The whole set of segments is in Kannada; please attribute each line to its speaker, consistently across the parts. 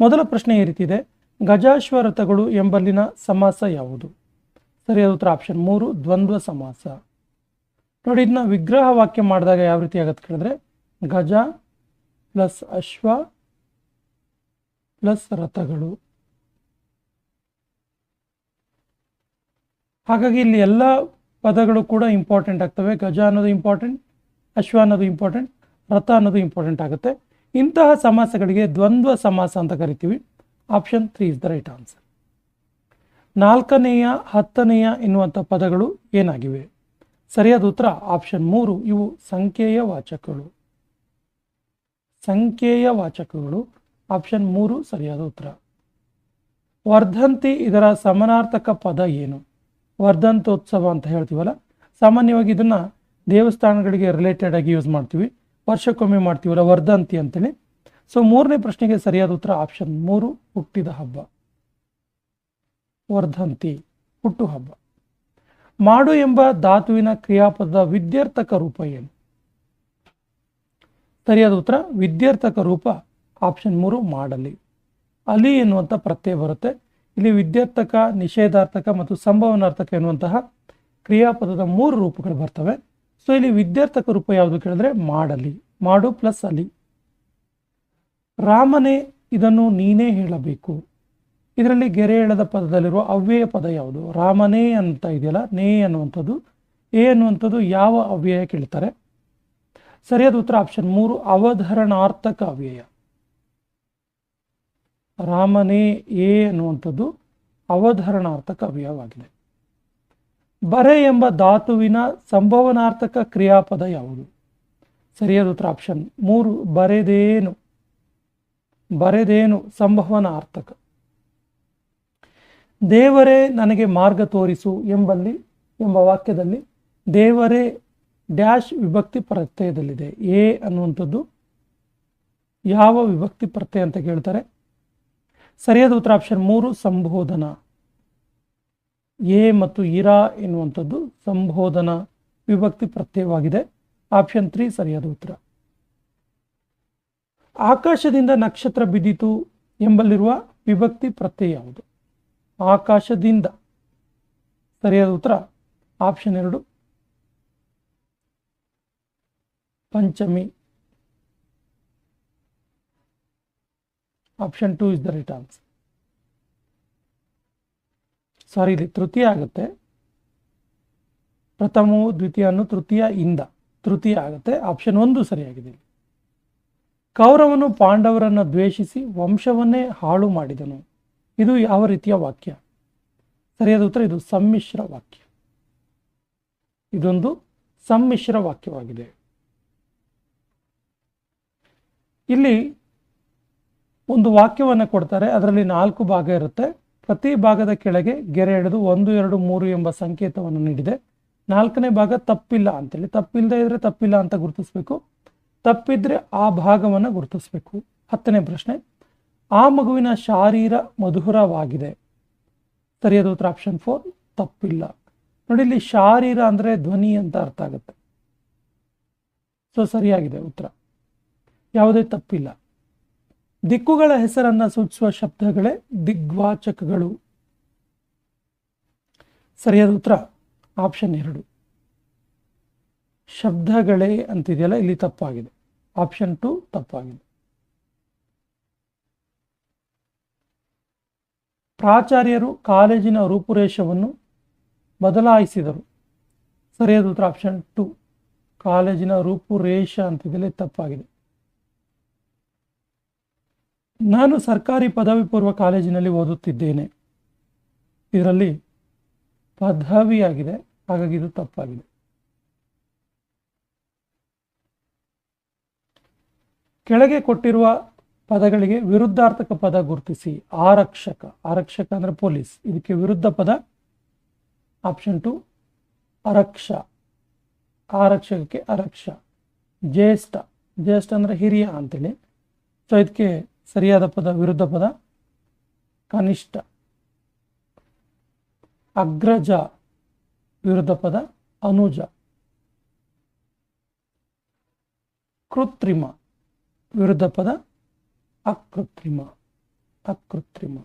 Speaker 1: ಮೊದಲ ಪ್ರಶ್ನೆ ಈ ರೀತಿ ಇದೆ, ಗಜಾಶ್ವರಥಗಳು ಎಂಬಲ್ಲಿನ ಸಮಾಸ ಯಾವುದು? ಸರಿಯಾದ ಉತ್ತರ ಆಪ್ಷನ್ 3 ದ್ವಂದ್ವ ಸಮಾಸ. ನೋಡಿ, ಇದನ್ನ ವಿಗ್ರಹ ವಾಕ್ಯ ಮಾಡಿದಾಗ ಯಾವ ರೀತಿ ಆಗತ್ತೆ ಕೇಳಿದ್ರೆ ಗಜ ಪ್ಲಸ್ ಅಶ್ವ ಪ್ಲಸ್ ರಥಗಳು. ಹಾಗಾಗಿ ಇಲ್ಲಿ ಎಲ್ಲ ಪದಗಳು ಕೂಡ ಇಂಪಾರ್ಟೆಂಟ್ ಆಗ್ತವೆ. ಗಜ ಅನ್ನೋದು ಇಂಪಾರ್ಟೆಂಟ್, ಅಶ್ವ ಅನ್ನೋದು ಇಂಪಾರ್ಟೆಂಟ್, ರಥ ಅನ್ನೋದು ಇಂಪಾರ್ಟೆಂಟ್ ಆಗುತ್ತೆ. ಇಂತಹ ಸಮಾಸಗಳಿಗೆ ದ್ವಂದ್ವ ಸಮಾಸ ಅಂತ ಕರಿತೀವಿ. Option 3 is the right answer. 4ನೇಯ 10ನೇಯ ಎನ್ನುವಂಥ ಪದಗಳು ಏನಾಗಿವೆ? ಸರಿಯಾದ ಉತ್ತರ ಆಪ್ಷನ್ 3, ಇವು ಸಂಖ್ಯೆಯ ವಾಚಕಗಳು. ಸಂಖ್ಯೆಯ ವಾಚಕಗಳು. ಆಪ್ಷನ್ 3 ಸರಿಯಾದ ಉತ್ತರ. ವರ್ಧಂತಿ ಇದರ ಸಮಾನಾರ್ಥಕ ಪದ ಏನು? ವರ್ಧಂತೋತ್ಸವ ಅಂತ ಹೇಳ್ತೀವಲ್ಲ, ಸಾಮಾನ್ಯವಾಗಿ ಇದನ್ನ ದೇವಸ್ಥಾನಗಳಿಗೆ ರಿಲೇಟೆಡ್ ಆಗಿ ಯೂಸ್ ಮಾಡ್ತೀವಿ, ವರ್ಷಕ್ಕೊಮ್ಮೆ ಮಾಡ್ತೀವಲ್ಲ ವರ್ಧಂತಿ ಅಂತೇಳಿ. ಸೊ 3ನೇ ಪ್ರಶ್ನೆಗೆ ಸರಿಯಾದ ಉತ್ತರ ಆಪ್ಷನ್ 3 ಹುಟ್ಟಿದ ಹಬ್ಬ. ವರ್ಧಂತಿ ಹುಟ್ಟು ಹಬ್ಬ. ಮಾಡು ಎಂಬ ಧಾತುವಿನ ಕ್ರಿಯಾಪದದ ವಿದ್ಯಾರ್ಥಕ ರೂಪ ಏನು? ಸರಿಯಾದ ಉತ್ತರ ವಿದ್ಯಾರ್ಥಕ ರೂಪ ಆಪ್ಷನ್ 3 ಮಾಡಲಿ. ಅಲಿ ಎನ್ನುವಂಥ ಪ್ರತ್ಯಯ ಬರುತ್ತೆ. ಇಲ್ಲಿ ವಿದ್ಯಾರ್ಥಕ, ನಿಷೇಧಾರ್ಥಕ ಮತ್ತು ಸಂಭವನಾರ್ಥಕ ಎನ್ನುವಂತಹ ಕ್ರಿಯಾಪದದ 3 ರೂಪಗಳು ಬರ್ತವೆ. ಸೊ ಇಲ್ಲಿ ವಿದ್ಯಾರ್ಥಕ ರೂಪ ಯಾವುದು ಕೇಳಿದ್ರೆ ಮಾಡಲಿ. ಮಾಡು ಪ್ಲಸ್ ಅಲಿ. ರಾಮನೇ ಇದನ್ನು ನೀನೇ ಹೇಳಬೇಕು. ಇದರಲ್ಲಿ ಗೆರೆ ಎಳೆದ ಪದದಲ್ಲಿರುವ ಅವ್ಯಯ ಪದ ಯಾವುದು? ರಾಮನೇ ಅಂತ ಇದೆಯಲ್ಲ, ನೇ ಅನ್ನುವಂಥದ್ದು, ಎ ಅನ್ನುವಂಥದ್ದು ಯಾವ ಅವ್ಯಯ ಕೇಳ್ತಾರೆ? ಸರಿಯಾದ ಉತ್ತರ ಆಪ್ಷನ್ 3 ಅವಧರಣಾರ್ಥಕ ಅವ್ಯಯ. ರಾಮನೇ ಎ ಅನ್ನುವಂಥದ್ದು ಅವಧರಣಾರ್ಥಕ ಅವ್ಯಯವಾಗಿದೆ. ಬರೆ ಎಂಬ ಧಾತುವಿನ ಸಂಭವನಾರ್ಥಕ ಕ್ರಿಯಾಪದ ಯಾವುದು? ಸರಿಯಾದ ಉತ್ತರ ಆಪ್ಷನ್ 3 ಬರೆದೇನು. ಬರೆದೇನು ಸಂಭವನಾರ್ಥಕ. ದೇವರೇ ನನಗೆ ಮಾರ್ಗ ತೋರಿಸು ಎಂಬ ವಾಕ್ಯದಲ್ಲಿ ದೇವರೇ ಡ್ಯಾಶ್ ವಿಭಕ್ತಿ ಪ್ರತ್ಯಯದಲ್ಲಿದೆ. ಎ ಅನ್ನುವಂಥದ್ದು ಯಾವ ವಿಭಕ್ತಿ ಪ್ರತ್ಯಯ ಅಂತ ಕೇಳ್ತಾರೆ? ಸರಿಯಾದ ಉತ್ತರ ಆಪ್ಷನ್ 3 ಸಂಬೋಧನ. ಎ ಮತ್ತು ಇರಾ ಎನ್ನುವಂಥದ್ದು ಸಂಬೋಧನ ವಿಭಕ್ತಿ ಪ್ರತ್ಯಯವಾಗಿದೆ. ಆಪ್ಷನ್ 3 ಸರಿಯಾದ ಉತ್ತರ. ಆಕಾಶದಿಂದ ನಕ್ಷತ್ರ ಬಿದ್ದಿತು ಎಂಬಲ್ಲಿರುವ ವಿಭಕ್ತಿ ಪ್ರತ್ಯಯ ಯಾವುದು? ಆಕಾಶದಿಂದ. ಸರಿಯಾದ ಉತ್ತರ ಆಪ್ಷನ್ 2 ಪಂಚಮಿ. Option 2 is the right answer. Sorry, ಇಲ್ಲಿ ತೃತೀಯ ಆಗುತ್ತೆ. ಪ್ರಥಮವು ದ್ವಿತೀಯನು ತೃತೀಯ ಇಂದ ತೃತೀಯ ಆಗುತ್ತೆ. ಆಪ್ಷನ್ 1 ಸರಿಯಾಗಿದೆ. ಕೌರವನು ಪಾಂಡವರನ್ನು ದ್ವೇಷಿಸಿ ವಂಶವನ್ನೇ ಹಾಳು ಮಾಡಿದನು. ಇದು ಯಾವ ರೀತಿಯ ವಾಕ್ಯ? ಸರಿಯಾದ ಉತ್ತರ ಇದು ಸಮ್ಮಿಶ್ರ ವಾಕ್ಯ. ಇದೊಂದು ಸಮ್ಮಿಶ್ರ ವಾಕ್ಯವಾಗಿದೆ. ಇಲ್ಲಿ ಒಂದು ವಾಕ್ಯವನ್ನು ಕೊಡ್ತಾರೆ, ಅದರಲ್ಲಿ 4 ಭಾಗ ಇರುತ್ತೆ. ಪ್ರತಿ ಭಾಗದ ಕೆಳಗೆ ಗೆರೆ ಎಳೆದು 1, 2, 3 ಎಂಬ ಸಂಕೇತವನ್ನು ನೀಡಿದೆ. 4ನೇ ಭಾಗ ತಪ್ಪಿಲ್ಲ ಅಂತೇಳಿ, ತಪ್ಪಿಲ್ಲದೆ ಇದ್ರೆ ತಪ್ಪಿಲ್ಲ ಅಂತ ಗುರುತಿಸ್ಬೇಕು, ತಪ್ಪಿದ್ರೆ ಆ ಭಾಗವನ್ನು ಗುರುತಿಸ್ಬೇಕು. 10ನೇ ಪ್ರಶ್ನೆ, ಆ ಮಗುವಿನ ಶಾರೀರ ಮಧುರವಾಗಿದೆ. ಸರಿಯಾದ ಉತ್ತರ ಆಪ್ಷನ್ 4 ತಪ್ಪಿಲ್ಲ. ನೋಡಿ, ಇಲ್ಲಿ ಶಾರೀರ ಅಂದ್ರೆ ಧ್ವನಿ ಅಂತ ಅರ್ಥ ಆಗುತ್ತೆ. ಸೊ ಸರಿಯಾಗಿದೆ ಉತ್ತರ, ಯಾವುದೇ ತಪ್ಪಿಲ್ಲ. ದಿಕ್ಕುಗಳ ಹೆಸರನ್ನ ಸೂಚಿಸುವ ಶಬ್ದಗಳೇ ದಿಗ್ವಾಚಕಗಳು. ಸರಿಯಾದ ಉತ್ತರ ಆಪ್ಷನ್ 2 ಶಬ್ದಗಳೇ ಅಂತಿದೆಯಲ್ಲ, ಇಲ್ಲಿ ತಪ್ಪಾಗಿದೆ. ಆಪ್ಷನ್ 2 ತಪ್ಪಾಗಿದೆ. ಪ್ರಾಚಾರ್ಯರು ಕಾಲೇಜಿನ ರೂಪುರೇಷವನ್ನು ಬದಲಾಯಿಸಿದರು. ಸರಿಯಾದ ಉತ್ತರ ಆಪ್ಷನ್ 2 ಕಾಲೇಜಿನ ರೂಪುರೇಷ ಅಂತಿದೆಯಲ್ಲ, ತಪ್ಪಾಗಿದೆ. ನಾನು ಸರ್ಕಾರಿ ಪದವಿ ಪೂರ್ವ ಕಾಲೇಜಿನಲ್ಲಿ ಓದುತ್ತಿದ್ದೇನೆ. ಇದರಲ್ಲಿ ಪದವಿ ಆಗಿದೆ, ಹಾಗಾಗಿ ಇದು ತಪ್ಪಾಗಿದೆ. ಕೆಳಗೆ ಕೊಟ್ಟಿರುವ ಪದಗಳಿಗೆ ವಿರುದ್ಧಾರ್ಥಕ ಪದ ಗುರುತಿಸಿ. ಆರಕ್ಷಕ. ಆರಕ್ಷಕ ಅಂದ್ರೆ ಪೊಲೀಸ್. ಇದಕ್ಕೆ ವಿರುದ್ಧ ಪದ ಆಪ್ಷನ್ 2 ಅರಕ್ಷ. ಆರಕ್ಷಕಕ್ಕೆ ಅರಕ್ಷ. ಜ್ಯೇಷ್ಠ. ಜ್ಯೇಷ್ಠ ಅಂದ್ರೆ ಹಿರಿಯ ಅಂತೇಳಿ. ಸೊ ಇದಕ್ಕೆ ಸರಿಯಾದ ಪದ ವಿರುದ್ಧ ಪದ ಕನಿಷ್ಠ. ಅಗ್ರಜ ವಿರುದ್ಧ ಪದ ಅನುಜ. ಕೃತ್ರಿಮ ವಿರುದ್ಧ ಪದ ಅಕೃತ್ರಿಮ. ಅಕೃತ್ರಿಮ.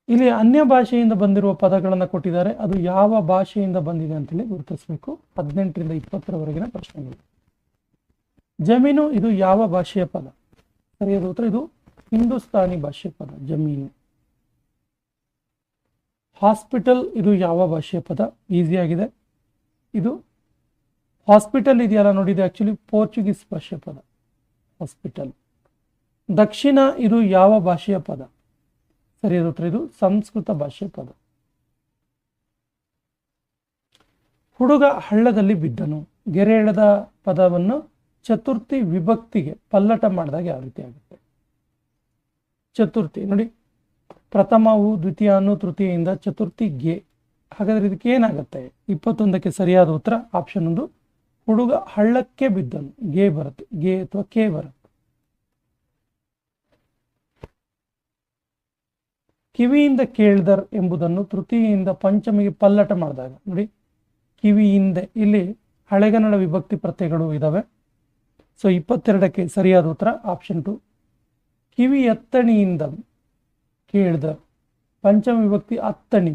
Speaker 1: ಇಲ್ಲಿ ಅನ್ಯ ಭಾಷೆಯಿಂದ ಬಂದಿರುವ ಪದಗಳನ್ನು ಕೊಟ್ಟಿದ್ದಾರೆ. ಅದು ಯಾವ ಭಾಷೆಯಿಂದ ಬಂದಿದೆ ಅಂತೇಳಿ ಗುರುತಿಸಬೇಕು. 18ರಿಂದ 20ರವರೆಗಿನ ಪ್ರಶ್ನೆಗಳು. ಜಮೀನು ಇದು ಯಾವ ಭಾಷೆಯ ಪದ? ಸರಿಯಾದ ಉತ್ತರ ಇದು ಹಿಂದೂಸ್ತಾನಿ ಭಾಷೆಯ ಪದ ಜಮೀನು. ಹಾಸ್ಪಿಟಲ್ ಇದು ಯಾವ ಭಾಷೆಯ ಪದ? ಈಸಿ ಆಗಿದೆ. ಇದು ಹಾಸ್ಪಿಟಲ್ ಇದೆಯಲ್ಲ ನೋಡಿ, ಇದು ಆಕ್ಚುಲಿ ಪೋರ್ಚುಗೀಸ್ ಭಾಷೆಯ ಪದ ಹಾಸ್ಪಿಟಲ್. ದಕ್ಷಿಣ ಇದು ಯಾವ ಭಾಷೆಯ ಪದ? ಸರಿಯಾದ ಉತ್ತರ ಇದು ಸಂಸ್ಕೃತ ಭಾಷೆಯ ಪದ. ಹುಡುಗ ಹಳ್ಳದಲ್ಲಿ ಬಿದ್ದನು. ಗೆರೆ ಎಳೆದ ಪದವನ್ನು ಚತುರ್ಥಿ ವಿಭಕ್ತಿಗೆ ಪಲ್ಲಟ ಮಾಡಿದಾಗ ಯಾವ ರೀತಿ ಆಗುತ್ತೆ? ಚತುರ್ಥಿ ನೋಡಿ, ಪ್ರಥಮವು ದ್ವಿತೀಯನು ತೃತೀಯಿಂದ ಚತುರ್ಥಿಗೆ. ಹಾಗಾದ್ರೆ ಇದಕ್ಕೆ ಏನಾಗುತ್ತೆ? 21ಕ್ಕೆ ಸರಿಯಾದ ಉತ್ತರ ಆಪ್ಷನ್ 1 ಹುಡುಗ ಹಳ್ಳಕ್ಕೆ ಬಿದ್ದನು. ಗೆ ಬರುತ್ತೆ, ಗೆ ಅಥವಾ ಕೆ ಬರುತ್ತೆ. ಕಿವಿಯಿಂದ ಕೇಳ್ದರ್ ಎಂಬುದನ್ನು ತೃತೀಯಿಂದ ಪಂಚಮಿಗೆ ಪಲ್ಲಟ ಮಾಡಿದಾಗ ನೋಡಿ, ಕಿವಿಯಿಂದ ಇಲ್ಲಿ ಹಳೆಗನ್ನಡ ವಿಭಕ್ತಿ ಪ್ರತ್ಯಯಗಳು ಇದಾವೆ. ಸೊ 22ಕ್ಕೆ ಸರಿಯಾದ ಉತ್ತರ ಆಪ್ಷನ್ 2 ಕಿವಿ ಎತ್ತಣಿಯಿಂದ ಕೇಳ್ದರ್. ಪಂಚಮ ವಿಭಕ್ತಿ ಅತ್ತಣಿ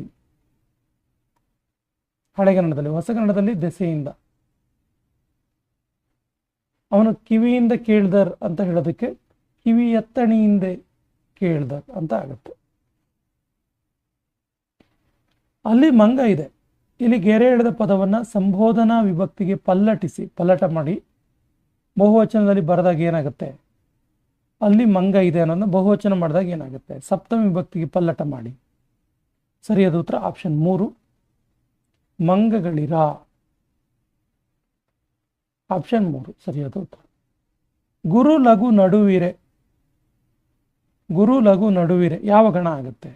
Speaker 1: ಹಳೆಗನ್ನಡದಲ್ಲಿ. ಹೊಸಗನ್ನಡದಲ್ಲಿ ದೆಸೆಯಿಂದ. ಅವನು ಕಿವಿಯಿಂದ ಕೇಳ್ದರ್ ಅಂತ ಹೇಳೋದಕ್ಕೆ ಕಿವಿ ಎತ್ತಣಿಯಿಂದ ಕೇಳ್ದರ್ ಅಂತ ಆಗುತ್ತೆ. ಅಲ್ಲಿ ಮಂಗ ಇದೆ. ಇಲ್ಲಿ ಗೆರೆ ಎಳೆದ ಪದವನ್ನು ಸಂಬೋಧನಾ ವಿಭಕ್ತಿಗೆ ಪಲ್ಲಟ ಮಾಡಿ ಬಹುವಚನದಲ್ಲಿ ಬರೆದಾಗ ಏನಾಗುತ್ತೆ? ಅಲ್ಲಿ ಮಂಗ ಇದೆ ಅನ್ನೋದನ್ನ ಬಹುವಚನ ಮಾಡಿದಾಗ ಏನಾಗುತ್ತೆ? ಸಪ್ತಮಿ ವಿಭಕ್ತಿಗೆ ಪಲ್ಲಟ ಮಾಡಿ. ಸರಿಯಾದ ಉತ್ತರ ಆಪ್ಷನ್ 3 ಮಂಗಗಳಿರ. ಆಪ್ಷನ್ 3 ಸರಿಯಾದ ಉತ್ತರ. ಗುರು ಲಘು ನಡುವಿರೆ. ಗುರು ಲಘು ನಡುವಿರೆ ಯಾವ ಗಣ ಆಗುತ್ತೆ?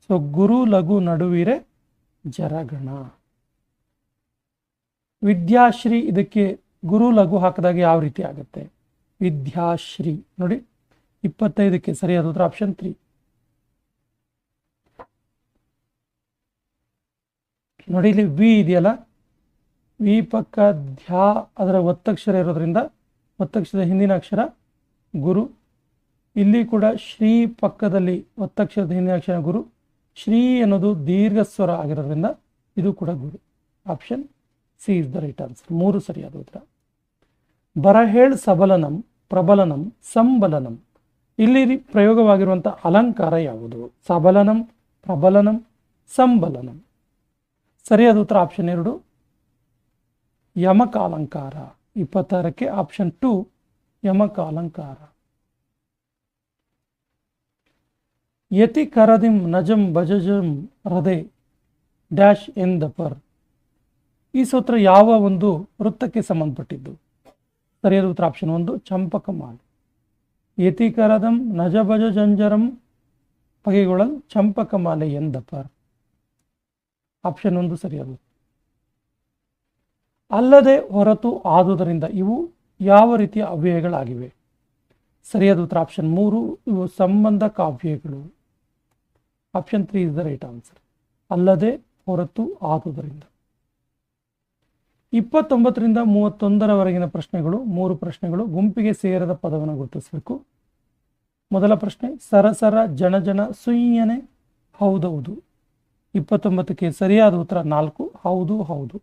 Speaker 1: ಸೊ ಗುರು ಲಘು ನಡುವಿರೆ ಜರಗಣ. ವಿದ್ಯಾಶ್ರೀ ಇದಕ್ಕೆ ಗುರು ಲಘು ಹಾಕಿದಾಗ ಯಾವ ರೀತಿ ಆಗುತ್ತೆ? ವಿದ್ಯಾಶ್ರೀ ನೋಡಿ. 25ಕ್ಕೆ ಸರಿಯಾದ ಉತ್ತರ ಆಪ್ಷನ್ 3 ನೋಡಿ. ಇಲ್ಲಿ ವಿ ಇದೆಯಲ್ಲ, ವಿ ಪಕ್ಕ ಧ್ಯಾ ಅದರ ಒತ್ತಕ್ಷರ ಇರೋದ್ರಿಂದ ಒತ್ತಕ್ಷರದ ಹಿಂದಿನ ಅಕ್ಷರ ಗುರು. ಇಲ್ಲಿ ಕೂಡ ಶ್ರೀ ಪಕ್ಕದಲ್ಲಿ ಒತ್ತಕ್ಷರದ ಹಿಂದಿನ ಅಕ್ಷರ ಗುರು. ಶ್ರೀ ಅನ್ನೋದು ದೀರ್ಘ ಸ್ವರ ಆಗಿರೋದ್ರಿಂದ ಇದು ಕೂಡ ಗುರು. Option C is the right answer. 3 ಸರಿಯಾದ ಉತ್ತರ. ಬರಹೇಳ್ ಸಬಲನಂ ಪ್ರಬಲನಂ ಸಂಬಲನಂ. ಇಲ್ಲಿ ಪ್ರಯೋಗವಾಗಿರುವಂಥ ಅಲಂಕಾರ ಯಾವುದು? ಸಬಲನಂ, ಪ್ರಬಲನಂ, ಸಂಬಲನಂ. ಸರಿಯಾದ ಉತ್ತರ ಆಪ್ಷನ್ 2 ಯಮಕಾಲಂಕಾರ. 26ಕ್ಕೆ ಆಪ್ಷನ್ 2 ಯಮಕಾಲಂಕಾರ. ಯತಿ ಕರದಿಂ ನಜಂ ಭಜಜಂ ಹೃದಯ ಡ್ಯಾಶ್ ಎಂದಪರ್. ಈ ಸೂತ್ರ ಯಾವ ಒಂದು ವೃತ್ತಕ್ಕೆ ಸಂಬಂಧಪಟ್ಟಿದ್ದು? ಸರಿಯಾದ ಉತ್ತರ ಆಪ್ಷನ್ 1 ಚಂಪಕಮಾಲೆ. ಯತಿ ಕರದಂ ನಜ ಭಜ ಜಂಜರಂ ಬಗೆಗೊಳಲ್ ಚಂಪಕಮಾಲೆ ಎಂದಪರ್. ಆಪ್ಷನ್ 1 ಸರಿಯಾದ. ಅಲ್ಲದೆ ಹೊರತು ಆದುದರಿಂದ ಇವು ಯಾವ ರೀತಿಯ ಅವ್ಯಯಗಳಾಗಿವೆ? ಸರಿಯಾದ ಉತ್ತರ ಆಪ್ಷನ್ 3 ಇವು ಸಂಬಂಧ ಕಾವ್ಯಗಳು. Option 3 is the right answer. ಅಲ್ಲದೆ ಹೊರತು ಆದುದರಿಂದ. 29ರಿಂದ 31ರವರೆಗಿನ ಪ್ರಶ್ನೆಗಳು 3 ಪ್ರಶ್ನೆಗಳು. ಗುಂಪಿಗೆ ಸೇರದ ಪದವನ್ನು ಗುರುತಿಸಬೇಕು. ಮೊದಲ ಪ್ರಶ್ನೆ ಸರಸರ ಜನಜನ ಸುಯ್ಯನೆ ಹೌದೌದು. 29ಕ್ಕೆ ಸರಿಯಾದ ಉತ್ತರ 4 ಹೌದು ಹೌದು.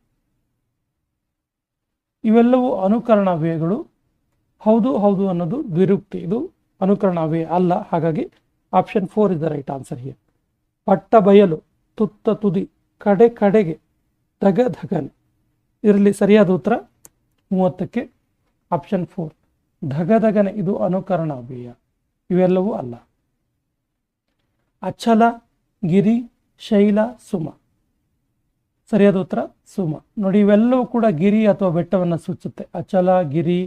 Speaker 1: ಇವೆಲ್ಲವೂ ಅನುಕರಣಾವ್ಯಯಗಳು. ಹೌದು ಹೌದು ಅನ್ನೋದು ದ್ವಿರುಕ್ತಿ, ಇದು ಅನುಕರಣಾವ್ಯಯ ಅಲ್ಲ. ಹಾಗಾಗಿ option 4 is the right answer here. ಪಟ್ಟ ಬಯಲು, ತುತ್ತ ತುದಿ, ಕಡೆ ಕಡೆಗೆ, ಧಗ ಧಗನ್. ಇದರಲ್ಲಿ ಸರಿಯಾದ ಉತ್ತರ 30ಕ್ಕೆ ಆಪ್ಷನ್ 4 ಧಗಧಗನೆ. ಇದು ಅನುಕರಣಾವ್ಯಯ, ಇವೆಲ್ಲವೂ ಅಲ್ಲ. ಅಚಲ, ಗಿರಿ, ಶೈಲ, ಸುಮ. ಸರಿಯಾದ ಉತ್ತರ ಸುಮ ನೋಡಿ. ಇವೆಲ್ಲವೂ ಕೂಡ ಗಿರಿ ಅಥವಾ ಬೆಟ್ಟವನ್ನು ಸೂಚಿಸುತ್ತೆ. ಅಚಲ, ಗಿರಿ,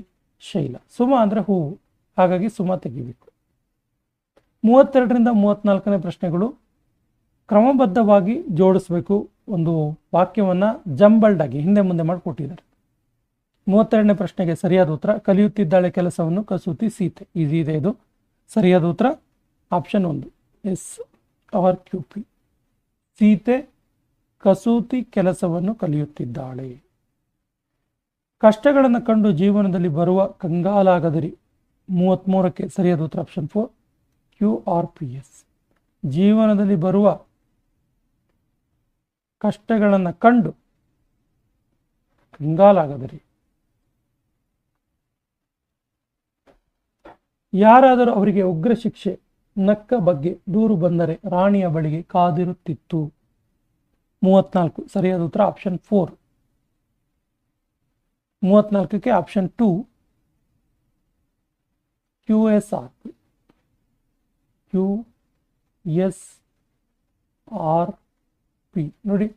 Speaker 1: ಶೈಲ. ಸುಮ ಅಂದರೆ ಹೂವು, ಹಾಗಾಗಿ ಸುಮ ತೆಗಿಬೇಕು. 32ರಿಂದ 34ನೇ ಪ್ರಶ್ನೆಗಳು ಕ್ರಮಬದ್ಧವಾಗಿ ಜೋಡಿಸಬೇಕು. ಒಂದು ವಾಕ್ಯವನ್ನು ಜಂಬಲ್ಡ್ ಆಗಿ ಹಿಂದೆ ಮುಂದೆ ಮಾಡಿಕೊಟ್ಟಿದ್ದಾರೆ. 32ನೇ ಪ್ರಶ್ನೆಗೆ ಸರಿಯಾದ ಉತ್ತರ ಕಲಿಯುತ್ತಿದ್ದಾಳೆ ಕೆಲಸವನ್ನು ಕಸೂತಿ ಸೀತೆ. ಈಸಿ ಇದೆ ಇದು. ಸರಿಯಾದ ಉತ್ತರ ಆಪ್ಷನ್ 1 SRQP. ಸೀತೆ ಕಸೂತಿ ಕೆಲಸವನ್ನು ಕಲಿಯುತ್ತಿದ್ದಾಳೆ. ಕಷ್ಟಗಳನ್ನು ಕಂಡು ಜೀವನದಲ್ಲಿ ಬರುವ ಕಂಗಾಲಾಗದಿರಿ. 33ಕ್ಕೆ ಸರಿಯಾದ ಉತ್ತರ ಆಪ್ಷನ್ 4 QRPS. ಜೀವನದಲ್ಲಿ ಬರುವ ಕಷ್ಟಗಳನ್ನು ಕಂಡು ಕಂಗಾಲಾಗದಿರಿ. ಯಾರಾದರೂ ಅವರಿಗೆ ಉಗ್ರ ಶಿಕ್ಷೆ ನಕ್ಕ ಬಗ್ಗೆ ದೂರು ಬಂದರೆ ರಾಣಿಯ ಬಳಿಗೆ ಕಾದಿರುತ್ತಿತ್ತು. 34 ಸರಿಯಾದ ಉತ್ತರ ಆಪ್ಷನ್ 4. 34ಕ್ಕೆ option 2 QSRP. ನೋಡಿ,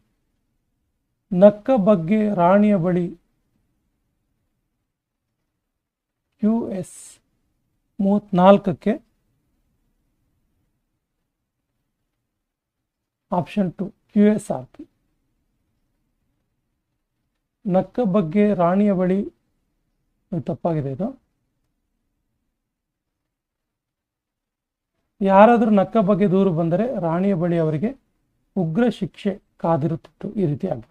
Speaker 1: ನಕ್ಕ ಬಗ್ಗೆ ರಾಣಿಯ ಬಳಿ QS. 34ಕ್ಕೆ option 2 QSRP. ನಕ್ಕ ಬಗ್ಗೆ ರಾಣಿಯ ಬಳಿ ತಪ್ಪಾಗಿದೆ. ಇದು ಯಾರಾದರೂ ನಕ್ಕ ಬಗ್ಗೆ ದೂರು ಬಂದರೆ ರಾಣಿಯ ಬಳಿ ಅವರಿಗೆ ಉಗ್ರ ಶಿಕ್ಷೆ ಕಾದಿರುತ್ತಿತ್ತು. ಈ ರೀತಿಯಾಗಿ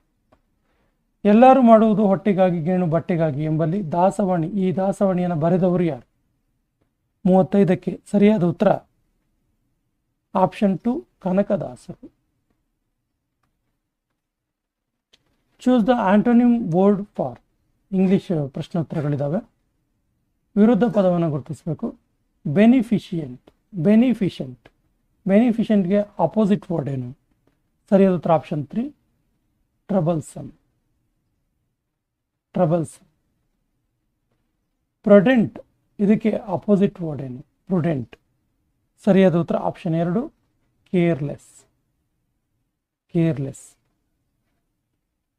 Speaker 1: ಎಲ್ಲರೂ ಮಾಡುವುದು ಹೊಟ್ಟೆಗಾಗಿ ಗೇಣು ಬಟ್ಟೆಗಾಗಿ ಎಂಬಲ್ಲಿ ದಾಸವಾಣಿ. ಈ ದಾಸವಾಣಿಯನ್ನು ಬರೆದವರು ಯಾರು? 35ಕ್ಕೆ ಸರಿಯಾದ ಉತ್ತರ ಆಪ್ಷನ್ 2 ಕನಕದಾಸರು. Choose the antonym word for. English ಪ್ರಶ್ನೋತ್ತರಗಳಿದ್ದಾವೆ. ವಿರುದ್ಧ ಪದವನ್ನು ಗುರುತಿಸಬೇಕು. ಬೆನಿಫಿಷಿಯಂಟ್. ಬೆನಿಫಿಷೆಂಟ್ಗೆ ಅಪೋಸಿಟ್ ವರ್ಡ್ ಏನು? ಸರಿಯಾದ ಉತ್ತರ ಆಪ್ಷನ್ 3 ಟ್ರಬಲ್ಸಮ್. ಪ್ರೊಡೆಂಟ್, ಇದಕ್ಕೆ ಅಪೋಸಿಟ್ ವರ್ಡ್ ಏನು? ಪ್ರುಡೆಂಟ್. ಸರಿಯಾದ ಉತ್ತರ option 2 careless.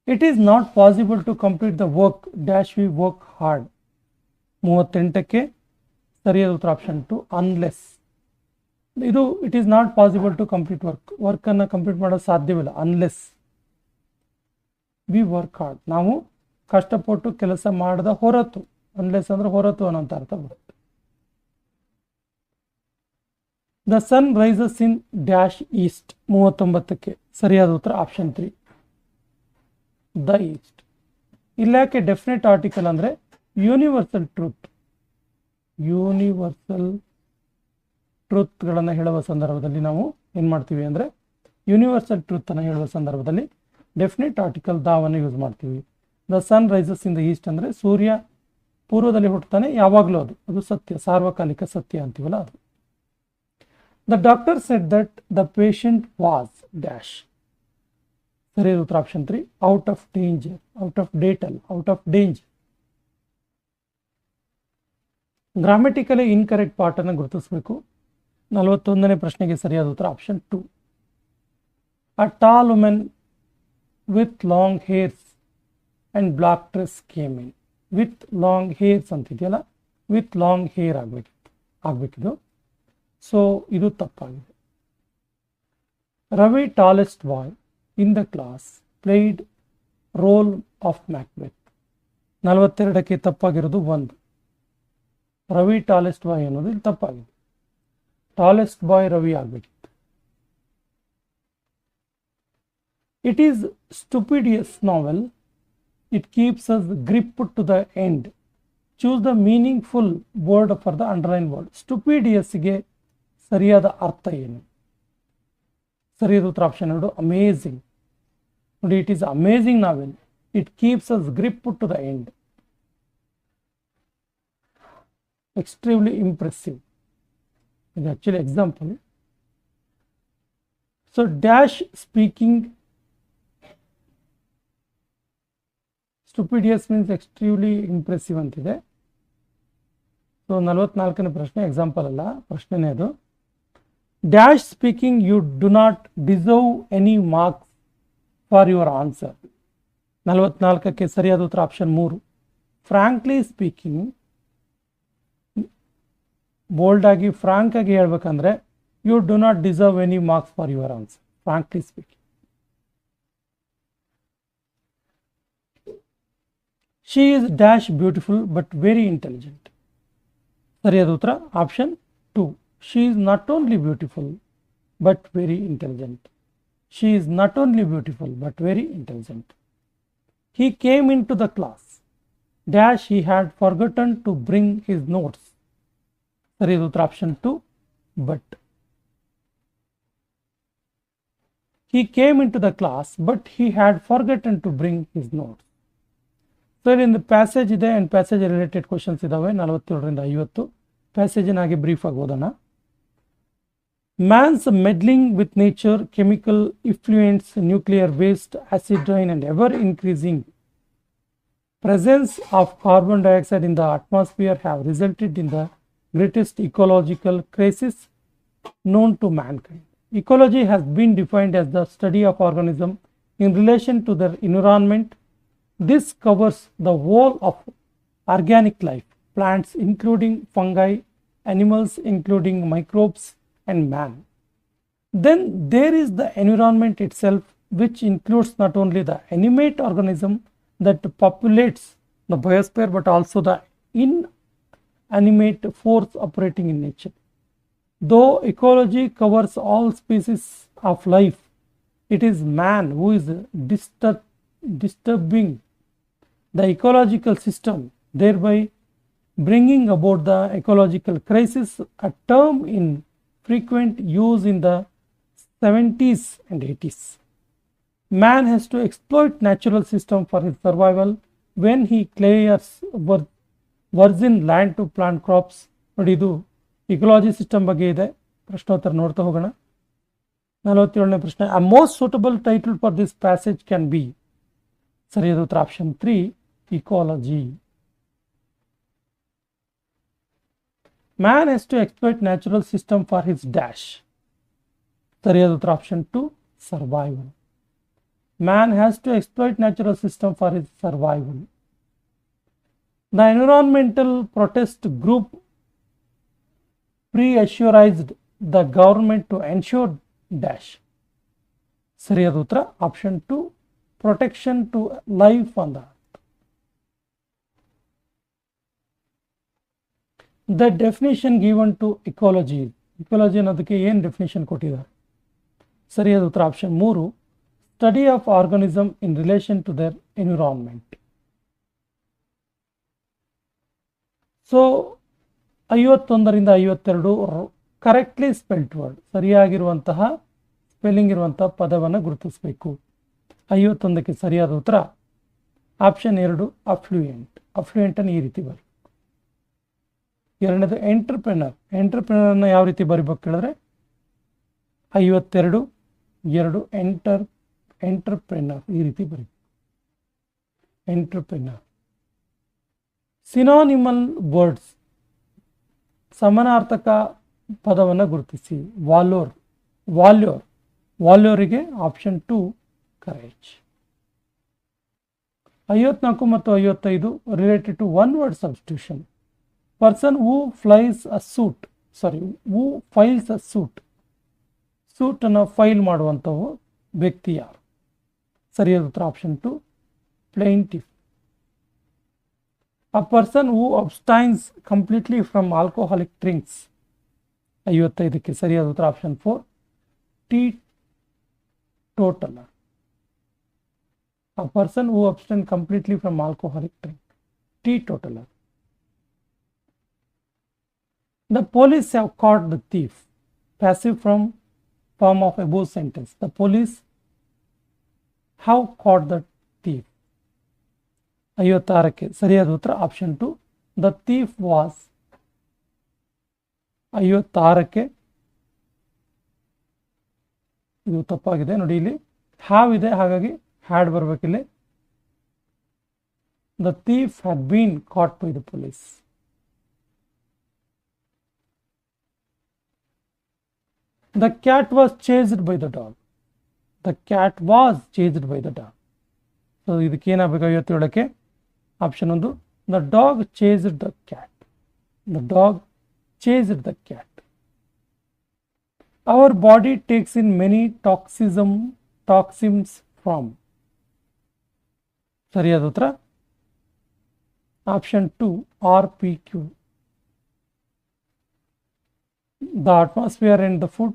Speaker 1: It is not possible to complete the work dash we work hard. 38ಕ್ಕೆ ಸರಿಯಾದ ಉತ್ತರ ಆಪ್ಷನ್ 2 ಅನ್ಲೆಸ್. ಇದು it is not possible to complete ವರ್ಕನ್ನು ಕಂಪ್ಲೀಟ್ ಮಾಡೋದು ಸಾಧ್ಯವಿಲ್ಲ ಅನ್ಲೆಸ್ ವಿ ವರ್ಕ್ ಹಾರ್ಡ್. ನಾವು ಕಷ್ಟಪಟ್ಟು ಕೆಲಸ ಮಾಡದ ಹೊರತು. ಅನ್ಲೆಸ್ ಅಂದ್ರೆ ಹೊರತು ಅನ್ನೋಂಥ ಅರ್ಥ ಬರುತ್ತೆ. The sun rises in dash east. 39ಕ್ಕೆ ಸರಿಯಾದ ಉತ್ತರ ಆಪ್ಷನ್ 3 ದ ಈಸ್ಟ್. ಇಲ್ಲಾಕೆ ಡೆಫಿನೆಟ್ ಆರ್ಟಿಕಲ್ ಅಂದರೆ ಯೂನಿವರ್ಸಲ್ ಟ್ರೂತ್ಗಳನ್ನು ಹೇಳುವ ಸಂದರ್ಭದಲ್ಲಿ ನಾವು ಏನು ಮಾಡ್ತೀವಿ ಅಂದರೆ ಯೂನಿವರ್ಸಲ್ ಟ್ರೂತನ್ನು ಹೇಳುವ ಸಂದರ್ಭದಲ್ಲಿ ಡೆಫಿನೆಟ್ ಆರ್ಟಿಕಲ್ ದಾವನ್ನು ಯೂಸ್ ಮಾಡ್ತೀವಿ. The sun rises in the east ಅಂದರೆ ಸೂರ್ಯ ಪೂರ್ವದಲ್ಲಿ ಹುಟ್ಟುತ್ತಾನೆ, ಯಾವಾಗಲೂ ಅದು ಸತ್ಯ, ಸಾರ್ವಕಾಲಿಕ ಸತ್ಯ ಅಂತೀವಲ್ಲ ಅದು. The doctor said that the patient was dash. ಸರಿಯಾದ ಉತ್ತರ option 3 out of danger. Grammatically incorrect ಪಾರ್ಟನ್ನು ಗುರುತಿಸಬೇಕು. 41ನೇ ಪ್ರಶ್ನೆಗೆ ಸರಿಯಾದ ಉತ್ತರ option 2 a tall women with long hairs and black dress came in. With long hairs ಅಂತಿದೆಯಲ್ಲ, ವಿತ್ ಲಾಂಗ್ ಹೇರ್ ಆಗಬೇಕಿದು. ಸೊ ಇದು ತಪ್ಪಾಗಿದೆ. Ravi tallest boy in the class played role of Macbeth. 42ಕ್ಕೆ ತಪ್ಪಾಗಿರೋದು 1. ರವಿ ಟಾಲೆಸ್ಟ್ ಬಾಯ್ ಅನ್ನೋದು ಇಲ್ಲಿ ತಪ್ಪಾಗಿದೆ. ಟಾಲೆಸ್ಟ್ ಬಾಯ್ ರವಿ ಆಗಬೇಕಿತ್ತು. It is stupendous novel. It keeps us grip to the end. Choose the meaningful word for the underline word. ಸ್ಟುಪಿಡಿಯಸ್ಗೆ ಸರಿಯಾದ ಅರ್ಥ ಏನು? ಸರಿಯಾದ ಉತ್ತರ ಆಪ್ಷನ್ 2 ಅಮೇಝಿಂಗ್. ನೋಡಿ, it is amazing novel. It keeps us grip to the end. extremely impressive. It is actually example. So dash speaking stupidious means extremely impressive ಅಂತಿದೆ. ಸೊ 44ನೇ ಪ್ರಶ್ನೆ ಎಕ್ಸಾಂಪಲ್ ಅಲ್ಲ, ಪ್ರಶ್ನೆನೇ ಅದು. Dash speaking you do not deserve any marks for your answer. 44ಕ್ಕೆ ಸರಿಯಾದ ಉತ್ತರ ಆಪ್ಷನ್ 3 ಫ್ರಾಂಕ್ಲಿ ಸ್ಪೀಕಿಂಗ್. ಬೋಲ್ಡ್ ಆಗಿ ಫ್ರಾಂಕ್ ಆಗಿ ಹೇಳ್ಬೇಕಂದ್ರೆ you do not deserve any marks for your answer. Frankly speaking. She is dash beautiful but very intelligent. ಸರಿಯಾದ ಉತ್ತರ option 2 she is not only beautiful but very intelligent. She is not only beautiful but very intelligent. He came into the class dash he had forgotten to bring his notes. ಸರಿಯಾದ ಉತ್ತರ option 2 but. He came into the class but he had forgotten to bring his notes. So ಇಲ್ಲಿ ಪ್ಯಾಸೇಜ್ ಇದೆ ಆ್ಯಂಡ್ ಪ್ಯಾಸೇಜ್ ರಿಲೇಟೆಡ್ ಕ್ವಶನ್ಸ್ ಇದ್ದಾವೆ 47ರಿಂದ 50. ಪ್ಯಾಸೇಜಿನಾಗಿ ಬ್ರೀಫ್ ಆಗಿ ಓದೋಣ. Man's meddling with nature, chemical effluents, nuclear waste, acid rain, and ever increasing presence of carbon dioxide in the atmosphere have resulted in the greatest ecological crisis known to mankind. Ecology has been defined as the study of organisms in relation to their environment. This covers the whole of organic life, plants including fungi, animals including microbes, and man. Then there is the environment itself, which includes not only the animate organism that populates the biosphere but also the inanimate force operating in nature. Though ecology covers all species of life, it is man who is disturbing the ecological system, thereby bringing about the ecological crisis, a term in frequent use in the 70s and 80s. Man has to exploit natural system for his survival when he clears virgin land to plant crops. ನೋಡಿ, ಇದು ಇಕಾಲಜಿ ಸಿಸ್ಟಮ್ ಬಗ್ಗೆ ಇದೆ. ಪ್ರಶ್ನೋತ್ತರ ನೋಡ್ತಾ ಹೋಗೋಣ. 47ನೇ ಪ್ರಶ್ನೆ. A most suitable title for this passage can be. ಸರಿಯಾದ ಉತ್ತರ option 3 ecology. Man has to exploit natural system for his dash. ಸರಿಯಾದ ಉತ್ತರ option 2 survival. Man has to exploit natural system for his survival. The environmental protest group pressurized the government to ensure dash. ಸರಿಯಾದ ಉತ್ತರ option 2 protection to life on the earth. The definition given to ecology. Ecology ಅನ್ನೋದಕ್ಕೆ ಏನು ಡೆಫಿನೇಷನ್ ಕೊಟ್ಟಿದ್ದಾರೆ? ಸರಿಯಾದ ಉತ್ತರ option 3 study of organism in relation to their environment. So 51ರಿಂದ 52 ಕರೆಕ್ಟ್ಲಿ ಸ್ಪೆಲ್ಡ್ ವರ್ಡ್, ಸರಿಯಾಗಿರುವಂತಹ ಸ್ಪೆಲ್ಲಿಂಗ್ ಇರುವಂತಹ ಪದವನ್ನು ಗುರುತಿಸಬೇಕು. 51ಕ್ಕೆ ಸರಿಯಾದ ಉತ್ತರ ಆಪ್ಷನ್ 2 ಅಫ್ಲೂಯೆಂಟ್. ಅಫ್ಲೂಯೆಂಟ್ ಅನ್ನು ಈ ರೀತಿ ಬರಿ. ಎರಡನೇದು ಎಂಟರ್ಪ್ರೆನರ್. ಎಂಟರ್ಪ್ರೆನರ್ನ ಯಾವ ರೀತಿ ಬರಿಬೇಕು ಕೇಳಿದ್ರೆ 52 2 ಎಂಟರ್ಪ್ರೆನರ್ ಈ ರೀತಿ ಬರಿ. ಎಂಟರ್ಪ್ರೆನರ್. ಸಿನಾನಿಮಲ್ ವರ್ಡ್ಸ್, ಸಮಾನಾರ್ಥಕ ಪದವನ್ನು ಗುರುತಿಸಿ. ವಾಲ್ಯೋರ್. ವಾಲ್ಯೋರಿಗೆ ಆಪ್ಷನ್ 2 ಕರೇಜ್. 54 ಮತ್ತು 55 related to one word substitution. Person who files a suit. Suit ಅನ್ನು ಫೈಲ್ ಮಾಡುವಂಥವು ವ್ಯಕ್ತಿ ಯಾರು? ಸರಿಯಾದ ಉತ್ತರ option 2 plaintiff. A person who abstains completely from alcoholic drinks. 55ಕ್ಕೆ ಸರಿಯಾದ ಉತ್ತರ option 4 teetotaler. A person who abstains completely from alcoholic drink, teetotaler. The police have caught the thief. Passive form of above sentence. The police have caught the thief. 56ಕ್ಕೆ ಸರಿಯಾದ ಉತ್ತರ ಆಪ್ಷನ್ 2 the thief was. 56ಕ್ಕೆ ಇದು ತಪ್ಪಾಗಿದೆ ನೋಡಿ, ಇಲ್ಲಿ ಹ್ಯಾವ್ ಇದೆ, ಹಾಗಾಗಿ had ಬರಬೇಕಿಲ್ಲಿ. The thief had been caught by the police. The cat was chased by the dog. The cat was chased by the dog. So ಇದಕ್ಕೆ ಏನಾಗಬೇಕು? 57ಕ್ಕೆ option 1 the dog chased the cat. The dog chased the cat. Our body takes in many toxins from. ಸರಿಯಾದ ಉತ್ತರ option 2 RPQ. The atmosphere and the food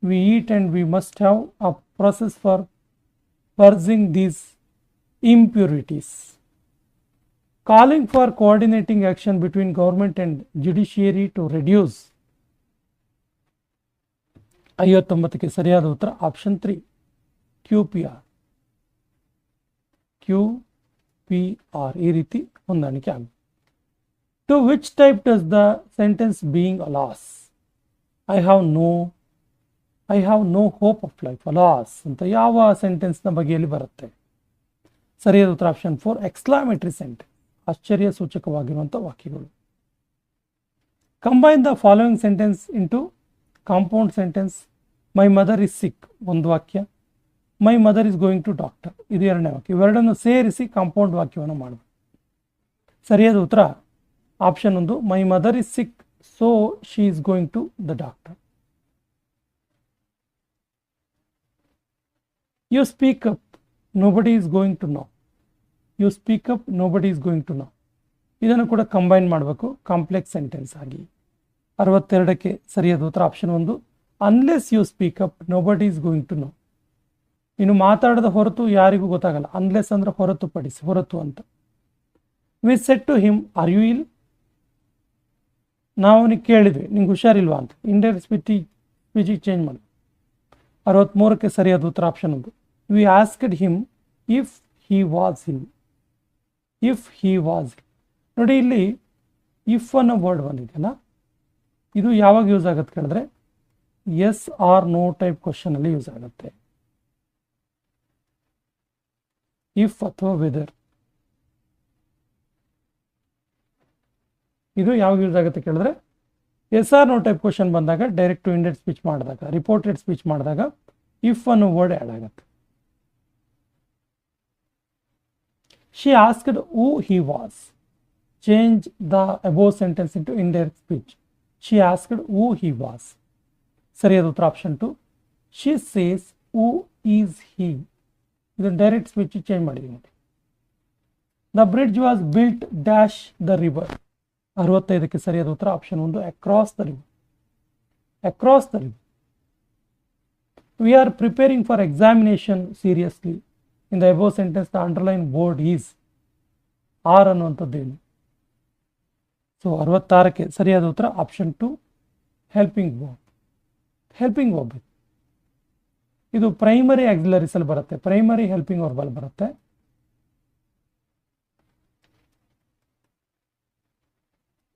Speaker 1: we eat, and we must have a process for purging these impurities. Calling for coordinating action between government and judiciary to reduce. 59ಕ್ಕೆ ಸರಿಯಾದ ಉತ್ತರ ಆಪ್ಷನ್ 3 QPR. QPR ಈ ರೀತಿ ಹೊಂದಾಣಿಕೆ ಆಗುತ್ತೆ. To which type does the sentence being alas? I have no hope of life alas ಅಂತ ಯಾವ ಸೆಂಟೆನ್ಸ್ನ ಬಗೆಯಲ್ಲಿ ಬರುತ್ತೆ? ಸರಿಯಾದ ಉತ್ತರ ಆಪ್ಷನ್ 4 ಎಕ್ಸ್ಕ್ಲಾಮೇಟರಿ ಸೆಂಟೆನ್ಸ್, ಆಶ್ಚರ್ಯ ಸೂಚಕವಾಗಿರುವಂಥ ವಾಕ್ಯಗಳು. Combine the following sentence into compound sentence. My mother is sick ಒಂದು ವಾಕ್ಯ, my mother is going to doctor ಇದು ಎರಡನೇ ವಾಕ್ಯ. ಇವೆರಡನ್ನು ಸೇರಿಸಿ ಕಾಂಪೌಂಡ್ ವಾಕ್ಯವನ್ನು ಮಾಡಬೇಕು. ಸರಿಯಾದ ಉತ್ತರ option 1 my mother is sick so she is going to the doctor. You speak up nobody is going to know. You speak up, nobody is going to know. ಇದನ್ನು ಕೂಡ ಕಂಬೈನ್ ಮಾಡಬೇಕು ಕಾಂಪ್ಲೆಕ್ಸ್ ಸೆಂಟೆನ್ಸ್ ಆಗಿ. 62ಕ್ಕೆ ಸರಿಯಾದ ಉತ್ತರ option 1 unless you speak up nobody is going to know. ಇನ್ನು ಮಾತಾಡದ ಹೊರತು ಯಾರಿಗೂ ಗೊತ್ತಾಗಲ್ಲ. ಅನ್ಲೆಸ್ ಅಂದ್ರೆ ಹೊರತುಪಡಿಸಿ, ಹೊರತು ಅಂತ. We said to him are you ill, ನಾವು ಅವನಿಗೆ ಕೇಳಿದ್ವಿ ನಿಂಗೆ ಹುಷಾರಿಲ್ವಾ ಅಂತ. ಇಂಡೈರೆಕ್ಟ್ ಸ್ಪೀಚಿಗೆ ಚೇಂಜ್ ಮಾಡಿ. 63ಕ್ಕೆ ಸರಿಯಾದ ಉತ್ತರ option 1 we asked him if he was ill. if he was ill. ನೋಡಿ ಇಲ್ಲಿ ಇಫ್ ಅನ್ನೋ ವರ್ಡ್ ಬಂದಿದೆಯಲ್ಲ, ಇದು ಯಾವಾಗ ಯೂಸ್ ಆಗುತ್ತೆ ಕೇಳಿದ್ರೆ yes or no type question ಅಲ್ಲಿ ಯೂಸ್ ಆಗುತ್ತೆ. ಇಫ್ ಅಥವಾ ವೆದರ್ ಇದು ಯಾವಾಗ ಯೂಸ್ ಆಗುತ್ತೆ ಕೇಳಿದ್ರೆ yes or no type question ಬಂದಾಗ, ಡೈರೆಕ್ಟ್ ಟು ಇಂಡೈರೆಕ್ಟ್ ಸ್ಪೀಚ್ ಮಾಡಿದಾಗ, ರಿಪೋರ್ಟೆಡ್ ಸ್ಪೀಚ್ ಮಾಡಿದಾಗ ಇಫ್ ಅನ್ನೋ ವರ್ಡ್ ಆ್ಯಡ್ ಆಗುತ್ತೆ. She asked who he was. Change the above sentence into indirect speech. She asked who he was. ಸರಿಯಾದ ಉತ್ತರ option 2 she says who is he. ಇದು ಡೈರೆಕ್ಟ್ ಸ್ಪೀಚ್ ಚೇಂಜ್ ಮಾಡಿದೀವಿ ನೋಡಿ. The bridge was built dash the river. 65ಕ್ಕೆ ಸರಿಯಾದ ಉತ್ತರ option 1 across the river. across the river. We are preparing for examination seriously. In the above sentence the underline word is. Are ಅನ್ನುವಂಥದ್ದೇನು? ಸೊ 66ಕ್ಕೆ ಸರಿಯಾದ ಉತ್ತರ option 2 helping verb. Helping verb ಇದು ಪ್ರೈಮರಿ ಆಕ್ಸಿಲರೀಸ್ ಅಲ್ಲಿ ಬರುತ್ತೆ, ಪ್ರೈಮರಿ ಹೆಲ್ಪಿಂಗ್ ವರ್ಬ್ ಅಲ್ಲಿ ಬರುತ್ತೆ.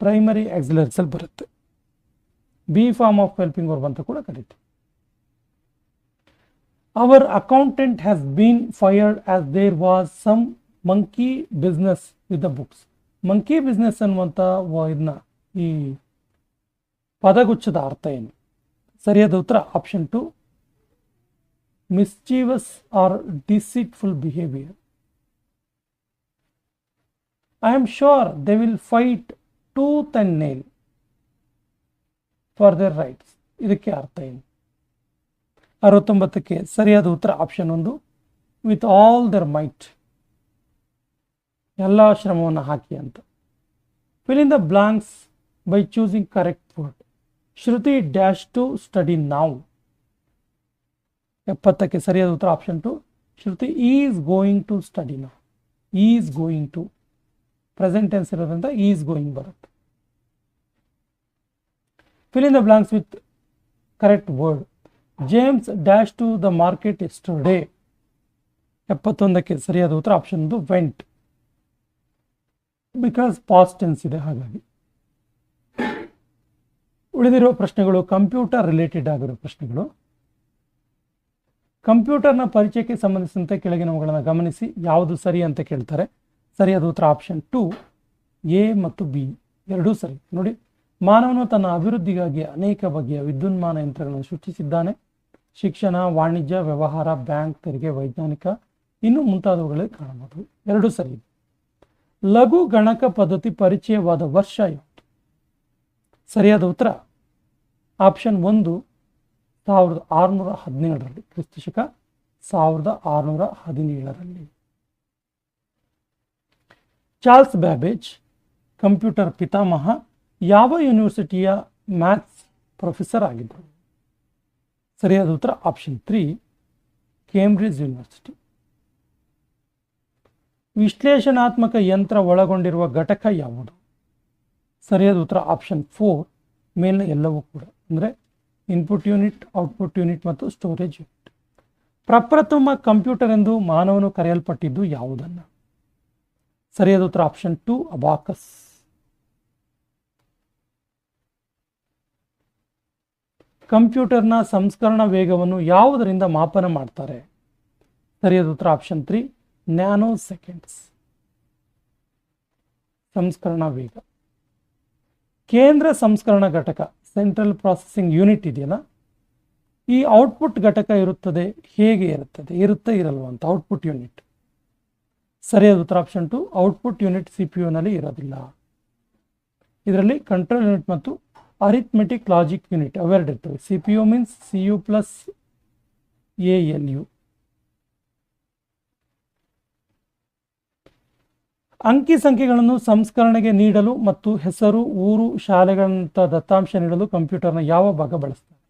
Speaker 1: ಪ್ರೈಮರಿ ಆಕ್ಸಿಲರೀಸ್ ಅಲ್ಲಿ ಬರುತ್ತೆ. Be form of helping verb ಅಂತ ಕೂಡ ಕರೀತೀವಿ. Our accountant has been fired as there was some monkey business with the books. Monkey business ಅನ್ನುವಂಥ ಇದನ್ನ ಈ ಪದಗುಚ್ಛದ ಅರ್ಥ ಏನು? ಸರಿಯಾದ ಉತ್ತರ option 2 mischievous or deceitful behaviour. I am sure they will fight tooth and nail for their rights. ಇದಕ್ಕೆ ಅರ್ಥ ಏನು? 69ಕ್ಕೆ ಸರಿಯಾದ ಉತ್ತರ option 1 with all their might, ಎಲ್ಲ ಶ್ರಮವನ್ನು ಹಾಕಿ ಅಂತ. Fill in the blanks by choosing correct word. Shruti dash to study now. 70ಕ್ಕೆ ಸರಿಯಾದ ಉತ್ತರ option 2 Shruti is going to study now. Is going to present tense ಇರೋದ್ರಿಂದ ಈಸ್ ಗೋಯಿಂಗ್ ಬರುತ್ತೆ. Fill in the blanks with correct word. James dash to the market yesterday. 71ಕ್ಕೆ ಸರಿಯಾದ ಉತ್ತರ option 1 went. Because past tense ಇದೆ ಹಾಗಾಗಿ. ಉಳಿದಿರುವ ಪ್ರಶ್ನೆಗಳು ಕಂಪ್ಯೂಟರ್ ರಿಲೇಟೆಡ್ ಆಗಿರೋ ಪ್ರಶ್ನೆಗಳು. ಕಂಪ್ಯೂಟರ್ನ ಪರಿಚಯಕ್ಕೆ ಸಂಬಂಧಿಸಿದಂತೆ ಕೆಳಗಿನವುಗಳನ್ನು ಗಮನಿಸಿ ಯಾವುದು ಸರಿ ಅಂತ ಕೇಳ್ತಾರೆ. ಸರಿಯಾದ ಉತ್ತರ ಆಪ್ಷನ್ 2 ಎ ಮತ್ತು ಬಿ ಎರಡೂ ಸರಿ. ನೋಡಿ, ಮಾನವನು ತನ್ನ ಅಭಿವೃದ್ಧಿಗಾಗಿ ಅನೇಕ ಬಗೆಯ ವಿದ್ಯುನ್ಮಾನ ಯಂತ್ರಗಳನ್ನು ಸೃಷ್ಟಿಸಿದ್ದಾನೆ. ಶಿಕ್ಷಣ, ವಾಣಿಜ್ಯ, ವ್ಯವಹಾರ, ಬ್ಯಾಂಕ್, ತೆರಿಗೆ, ವೈಜ್ಞಾನಿಕ ಇನ್ನೂ ಮುಂತಾದವುಗಳೇ ಕಾಣಬಹುದು. ಎರಡೂ ಸರಿ. ಲಘು ಗಣಕ ಪದ್ಧತಿ ಪರಿಚಯವಾದ ವರ್ಷ ಯಾವುದು? ಸರಿಯಾದ ಉತ್ತರ ಆಪ್ಷನ್ 1 1617ರಲ್ಲಿ, ಕ್ರಿಸ್ತಶಕ 1617ರಲ್ಲಿ. ಚಾರ್ಲ್ಸ್ ಬ್ಯಾಬೇಜ್ ಕಂಪ್ಯೂಟರ್ ಪಿತಾಮಹ ಯಾವ ಯೂನಿವರ್ಸಿಟಿಯ ಮ್ಯಾಥ್ಸ್ ಪ್ರೊಫೆಸರ್ ಆಗಿದ್ದರು? ಸರಿಯಾದ ಉತ್ತರ ಆಪ್ಷನ್ 3 ಕೇಂಬ್ರಿಡ್ಜ್ ಯೂನಿವರ್ಸಿಟಿ. ವಿಶ್ಲೇಷಣಾತ್ಮಕ ಯಂತ್ರ ಒಳಗೊಂಡಿರುವ ಘಟಕ ಯಾವುದು? ಸರಿಯಾದ ಉತ್ತರ ಆಪ್ಷನ್ 4 ಮೇಲಿನ ಎಲ್ಲವೂ ಕೂಡ, ಅಂದರೆ ಇನ್ಪುಟ್ ಯೂನಿಟ್, ಔಟ್ಪುಟ್ ಯೂನಿಟ್ ಮತ್ತು ಸ್ಟೋರೇಜ್ ಯೂನಿಟ್. ಪ್ರಪ್ರಥಮ ಕಂಪ್ಯೂಟರ್ ಎಂದು ಮಾನವನು ಕರೆಯಲ್ಪಟ್ಟಿದ್ದು ಯಾವುದನ್ನು? ಸರಿಯಾದ ಉತ್ತರ ಆಪ್ಷನ್ 2 ಅಬಾಕಸ್. ಕಂಪ್ಯೂಟರ್ನ ಸಂಸ್ಕರಣಾ ವೇಗವನ್ನು ಯಾವುದರಿಂದ ಮಾಪನ ಮಾಡ್ತಾರೆ? ಸರಿಯಾದ ಉತ್ತರ ಆಪ್ಷನ್ 3 ನ್ಯಾನೋ ಸೆಕೆಂಡ್ಸ್. ಸಂಸ್ಕರಣಾ ವೇಗ. ಕೇಂದ್ರ ಸಂಸ್ಕರಣಾ ಘಟಕ ಸೆಂಟ್ರಲ್ ಪ್ರಾಸೆಸಿಂಗ್ ಯೂನಿಟ್ ಇದೆಯಲ್ಲ, ಈ ಔಟ್ಪುಟ್ ಘಟಕ ಇರುತ್ತದೆ, ಹೇಗೆ ಇರುತ್ತದೆ? ಇರಲ್ವ ಅಂತ ಔಟ್ಪುಟ್ ಯೂನಿಟ್. ಸರಿಯಾದ ಉತ್ತರ ಆಪ್ಷನ್ 2 ಔಟ್ಪುಟ್ ಯೂನಿಟ್ CPU ನಲ್ಲಿ ಇರೋದಿಲ್ಲ. ಇದರಲ್ಲಿ ಕಂಟ್ರೋಲ್ ಯೂನಿಟ್ ಮತ್ತು ಅರಿಥ್ಮೆಟಿಕ್ ಲಾಜಿಕ್ ಯೂನಿಟ್ ಅವೆರಡು ಇರ್ತವೆ. CPU means CU plus ALU. ಅಂಕಿ ಸಂಖ್ಯೆಗಳನ್ನು ಸಂಸ್ಕರಣೆಗೆ ನೀಡಲು ಮತ್ತು ಹೆಸರು, ಊರು, ಶಾಲೆಗಳಂತ ದತ್ತಾಂಶ ನೀಡಲು ಕಂಪ್ಯೂಟರ್ನ ಯಾವ ಭಾಗ ಬಳಸ್ತಾರೆ?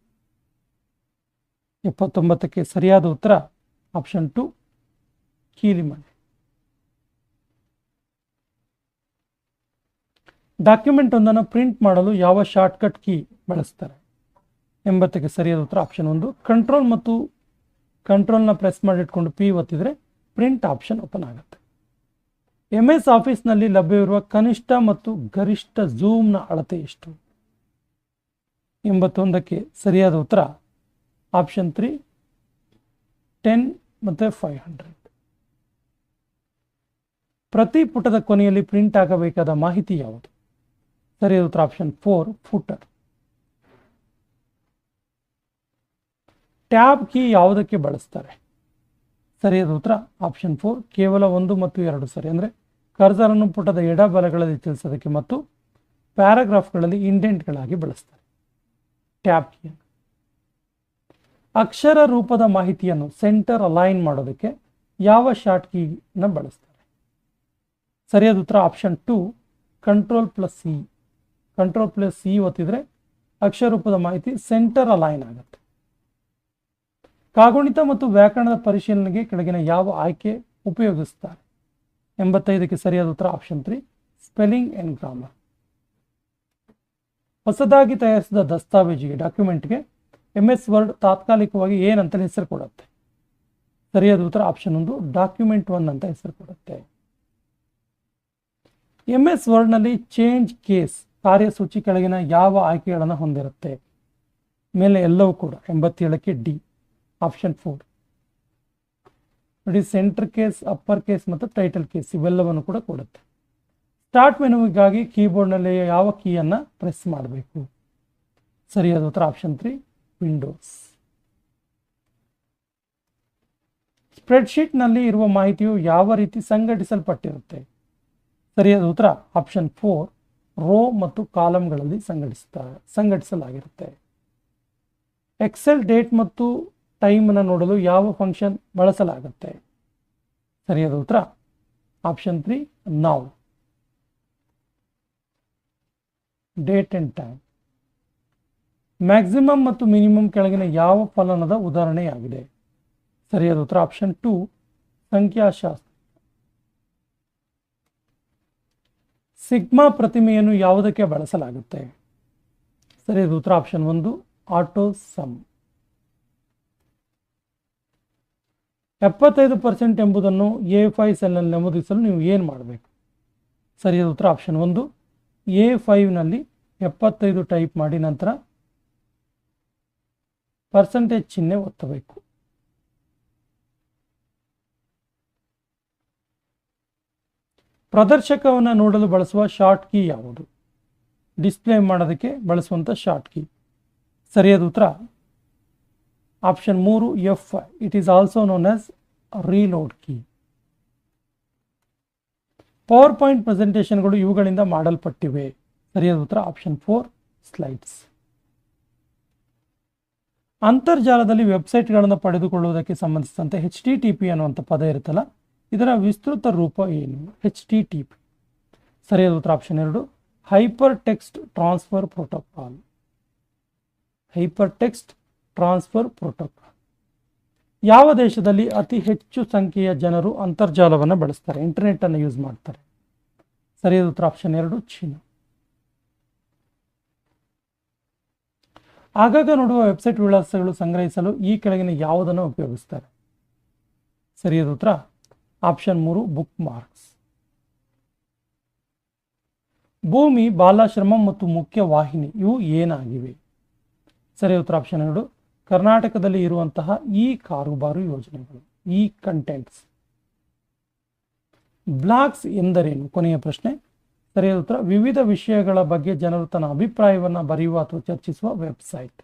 Speaker 1: 79ಕ್ಕೆ ಸರಿಯಾದ ಉತ್ತರ ಆಪ್ಷನ್ 2 ಕೀಲಿಮಣೆ. ಡಾಕ್ಯುಮೆಂಟ್ ಒಂದನ್ನು ಪ್ರಿಂಟ್ ಮಾಡಲು ಯಾವ ಶಾರ್ಟ್ಕಟ್ ಕೀ ಬಳಸ್ತಾರೆ? 80ಕ್ಕೆ ಸರಿಯಾದ ಉತ್ತರ ಆಪ್ಷನ್ 1 ಕಂಟ್ರೋಲ್ ಮತ್ತು ಕಂಟ್ರೋಲ್ನ ಪ್ರೆಸ್ ಮಾಡಿಟ್ಕೊಂಡು P ಒತ್ತಿದ್ರೆ ಪ್ರಿಂಟ್ ಆಪ್ಷನ್ ಓಪನ್ ಆಗುತ್ತೆ. MS ಆಫೀಸ್ನಲ್ಲಿ ಲಭ್ಯವಿರುವ ಕನಿಷ್ಠ ಮತ್ತು ಗರಿಷ್ಠ ಝೂಮ್ನ ಅಳತೆ ಎಷ್ಟು? 81ಕ್ಕೆ ಸರಿಯಾದ ಉತ್ತರ ಆಪ್ಷನ್ 3 10 ಮತ್ತು 500. ಪ್ರತಿ ಪುಟದ ಕೊನೆಯಲ್ಲಿ ಪ್ರಿಂಟ್ ಆಗಬೇಕಾದ ಮಾಹಿತಿ ಯಾವುದು? ಸರಿಯಾದ ಉತ್ತರ ಆಪ್ಷನ್ 4 ಫೂಟರ್. ಟ್ಯಾಬ್ ಕೀ ಯಾವುದಕ್ಕೆ ಬಳಸ್ತಾರೆ? ಸರಿಯಾದ ಉತ್ತರ ಆಪ್ಷನ್ 4 ಕೇವಲ 1 ಮತ್ತು 2 ಸರಿ, ಅಂದರೆ ಕರ್ಸರನ್ನು ಪುಟದ ಎಡಬಲಗಳಲ್ಲಿ ತಿಳಿಸೋದಕ್ಕೆ ಮತ್ತು ಪ್ಯಾರಾಗ್ರಾಫ್ಗಳಲ್ಲಿ ಇಂಡೆಂಟ್ಗಳಾಗಿ ಬಳಸ್ತಾರೆ ಟ್ಯಾಬ್ ಕೀಯನ್ನು. ಅಕ್ಷರ ರೂಪದ ಮಾಹಿತಿಯನ್ನು ಸೆಂಟರ್ ಅಲೈನ್ ಮಾಡೋದಕ್ಕೆ ಯಾವ ಶಾರ್ಟ್ ಕೀನ ಬಳಸ್ತಾರೆ? ಸರಿಯಾದ ಉತ್ತರ option 2 control plus C. Control plus C ಒತ್ತಿದ್ರೆ ಅಕ್ಷರ ರೂಪದ ಮಾಹಿತಿ ಸೆಂಟರ್ ಅಲೈನ್ ಆಗುತ್ತೆ. ಕಾಗುಣಿತ ಮತ್ತು ವ್ಯಾಕರಣದ ಪರಿಶೀಲನೆಗೆ ಕೆಳಗಿನ ಯಾವ ಆಯ್ಕೆ ಉಪಯೋಗಿಸ್ತಾರೆ? 85ಕ್ಕೆ ಸರಿಯಾದ ಉತ್ತರ ಆಪ್ಷನ್ 3 ಸ್ಪೆಲ್ಲಿಂಗ್ ಅಂಡ್ ಗ್ರಾಮರ್. ಹೊಸದಾಗಿ ತಯಾರಿಸಿದ ದಸ್ತಾವೇಜಿಗೆ ಡಾಕ್ಯುಮೆಂಟ್ಗೆ MS ವರ್ಡ್ ತಾತ್ಕಾಲಿಕವಾಗಿ ಏನಂತ ಹೆಸರು ಕೊಡುತ್ತೆ? ಸರಿಯಾದ ಉತ್ತರ ಆಪ್ಷನ್ 1 ಡಾಕ್ಯುಮೆಂಟ್ 1 ಅಂತ ಹೆಸರು ಕೊಡುತ್ತೆ. MS ವರ್ಡ್ನಲ್ಲಿ ಚೇಂಜ್ ಕೇಸ್ ಕಾರ್ಯಸೂಚಿ ಕೆಳಗಿನ ಯಾವ ಆಯ್ಕೆಗಳನ್ನು ಹೊಂದಿರುತ್ತೆ? ಮೇಲೆ ಎಲ್ಲವೂ ಕೂಡ. 87ಕ್ಕೆ ಡಿ ಆಪ್ಷನ್ 4 ನೋಡಿ, ಸೆಂಟರ್ ಕೇಸ್, ಅಪ್ಪರ್ ಕೇಸ್ ಮತ್ತು ಟೈಟಲ್ ಕೇಸ್ ಇವೆಲ್ಲವನ್ನು ಕೂಡ ಕೊಡುತ್ತೆ. ಸ್ಟಾರ್ಟ್ ಮೆನುವಿಗಾಗಿ ಕೀಬೋರ್ಡ್ನಲ್ಲಿ ಯಾವ ಕೀಯನ್ನು ಪ್ರೆಸ್ ಮಾಡಬೇಕು? ಸರಿಯಾದ ಉತ್ತರ ಆಪ್ಷನ್ 3 ವಿಂಡೋಸ್. ಸ್ಪ್ರೆಡ್ಶೀಟ್ನಲ್ಲಿ ಇರುವ ಮಾಹಿತಿಯು ಯಾವ ರೀತಿ ಸಂಘಟಿಸಲ್ಪಟ್ಟಿರುತ್ತೆ? ಸರಿಯಾದ ಉತ್ತರ ಆಪ್ಷನ್ 4 ರೋ ಮತ್ತು ಕಾಲಮ್ಗಳಲ್ಲಿ ಸಂಘಟಿಸಲಾಗಿರುತ್ತೆ. ಎಕ್ಸೆಲ್ ಡೇಟ್ ಮತ್ತು ಟೈಮನ್ನು ನೋಡಲು ಯಾವ ಫಂಕ್ಷನ್ ಬಳಸಲಾಗುತ್ತೆ? ಸರಿಯಾದ ಉತ್ತರ option 3 now. Date and time. Maximum ಮತ್ತು ಮಿನಿಮಮ್ ಕೆಳಗಿನ ಯಾವ ಫಲನದ ಉದಾಹರಣೆಯಾಗಿದೆ? ಸರಿಯಾದ ಉತ್ತರ ಆಪ್ಷನ್ 2 ಸಂಖ್ಯಾಶಾಸ್ತ್ರ. ಸಿಗ್ಮಾ ಪ್ರತಿಮೆಯನ್ನು ಯಾವುದಕ್ಕೆ ಬಳಸಲಾಗುತ್ತೆ? ಸರಿಯಾದ ಉತ್ತರ ಆಪ್ಷನ್ 1 ಆಟೋ ಸಮ್. 75% ಎಂಬುದನ್ನು A5 ಸೆಲ್ನಲ್ಲಿ ನಮೂದಿಸಲು ನೀವು ಏನು ಮಾಡಬೇಕು? ಸರಿಯಾದ ಉತ್ತರ ಆಪ್ಷನ್ 1 A5ನಲ್ಲಿ 75 ಟೈಪ್ ಮಾಡಿ ನಂತರ ಪರ್ಸೆಂಟೇಜ್ ಚಿಹ್ನೆ ಒತ್ತಬೇಕು. ಪ್ರದರ್ಶಕವನ್ನು ನೋಡಲು ಬಳಸುವ ಶಾರ್ಟ್ ಕೀ ಯಾವುದು? ಡಿಸ್ಪ್ಲೇ ಮಾಡೋದಕ್ಕೆ ಬಳಸುವಂಥ ಶಾರ್ಟ್ ಕೀ. ಸರಿಯಾದ ಉತ್ತರ option 3 F5. It is also known as reload key. Power point ಪ್ರೆಸೆಂಟೇಷನ್ಗಳು ಇವುಗಳಿಂದ ಮಾಡಲ್ಪಟ್ಟಿವೆ. ಸರಿಯಾದ ಉತ್ತರ ಆಪ್ಷನ್ 4 ಸ್ಲೈಡ್ಸ್. ಅಂತರ್ಜಾಲದಲ್ಲಿ ವೆಬ್ಸೈಟ್ಗಳನ್ನು ಪಡೆದುಕೊಳ್ಳುವುದಕ್ಕೆ ಸಂಬಂಧಿಸಿದಂತೆ HTTP ಅನ್ನುವಂಥ ಪದ ಇರುತ್ತಲ್ಲ, ಇದರ ವಿಸ್ತೃತ ರೂಪ ಏನು? HTTP. ಸರಿಯಾದ ಉತ್ತರ option 2 hyper text transfer protocol. Hyper text transfer protocol. ಯಾವ ದೇಶದಲ್ಲಿ ಅತಿ ಹೆಚ್ಚು ಸಂಖ್ಯೆಯ ಜನರು ಅಂತರ್ಜಾಲವನ್ನು ಬಳಸ್ತಾರೆ, ಇಂಟರ್ನೆಟ್ ಅನ್ನು ಯೂಸ್ ಮಾಡ್ತಾರೆ? ಸರಿಯಾದ ಉತ್ತರ ಆಪ್ಷನ್ 2 ಚೀನಾ. ಆಗಾಗ ನೋಡುವ ವೆಬ್ಸೈಟ್ ವಿಳಾಸಗಳು ಸಂಗ್ರಹಿಸಲು ಈ ಕೆಳಗಿನ ಯಾವುದನ್ನು ಉಪಯೋಗಿಸ್ತಾರೆ? ಸರಿಯಾದ ಉತ್ತರ ಆಪ್ಷನ್ 3 ಬುಕ್ ಮಾರ್ಕ್ಸ್. ಭೂಮಿ, ಬಾಲಾಶ್ರಮ ಮತ್ತು ಮುಖ್ಯ ವಾಹಿನಿ ಇವು ಏನಾಗಿವೆ? ಸರಿಯಾದ ಉತ್ತರ ಆಪ್ಷನ್ 2 ಕರ್ನಾಟಕದಲ್ಲಿ ಇರುವಂತಹ ಈ ಕಾರುಬಾರು ಯೋಜನೆಗಳು, ಈ ಕಂಟೆಂಟ್ಸ್. ಬ್ಲಾಗ್ಸ್ ಎಂದರೇನು? ಕೊನೆಯ ಪ್ರಶ್ನೆ. ಸರಿಯಾದ ಉತ್ತರ ವಿವಿಧ ವಿಷಯಗಳ ಬಗ್ಗೆ ಜನರು ತನ್ನ ಅಭಿಪ್ರಾಯವನ್ನು ಬರೆಯುವ ಅಥವಾ ಚರ್ಚಿಸುವ ವೆಬ್ಸೈಟ್.